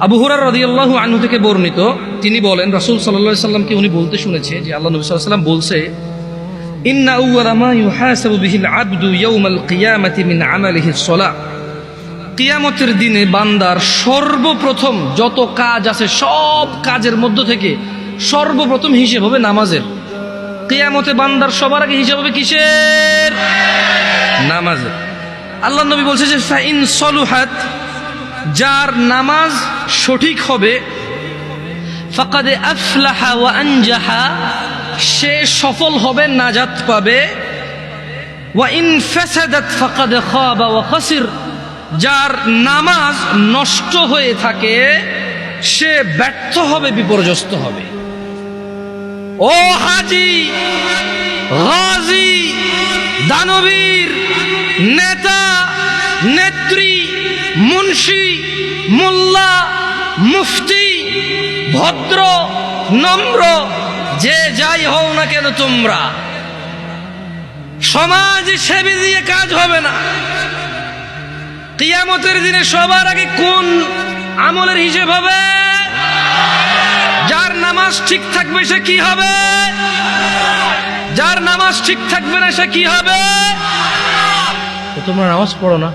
আবু হুরায়রা রাদিয়াল্লাহু আনহু থেকে বর্ণিত, তিনি বলেন রাসূল সাল্লাল্লাহু আলাইহি সাল্লামকে উনি বলতে শুনেছে যে আল্লাহ নবী সাল্লাল্লাহু আলাইহি সাল্লাম বলছে, ইন্না আউওয়ালা মা ইউহাসাবু বিহিল আবদু ইয়াউমাল কিয়ামাতি মিন আমালিহিস সালাহ। কিয়ামতের দিনে বান্দার সর্বপ্রথম যত কাজ আছে সব কাজের মধ্য থেকে সর্বপ্রথম হিসেব হবে নামাজের। কিয়ামতে বান্দার সবার আগে হিসাব হবে কিসের? নামাজের। আল্লাহ নবী বলছে যে ফাইন সলুহাত, যার নামাজ সঠিক হবে, ফাকাদ আফলাহা ওয়া আনজাহা, সে সফল হবে, নাজাত পাবে। ওয়া ইন ফাসাদাত ফাকাদ খাবা ওয়া খাসির, যার নামাজ নষ্ট হয়ে থাকে সে ব্যর্থ হবে, বিপর্যস্ত হবে। ও হাজি, গাজী, দানবীর, নেতা, নেত্রী, মুন্সি, মোল্লা, মুফতি, ভদ্র, নম্র, যে যাই হও না কেন তোমরা, সমাজ সেবী দিয়ে কাজ হবে না। কিয়ামতের দিনে সবার আগে কোন আমলের হিসেব হবে? যার নামাজ ঠিক থাকবে সে কি হবে? যার নামাজ ঠিক থাকবে না সে কি হবে? তোমরা নামাজ পড়ো না।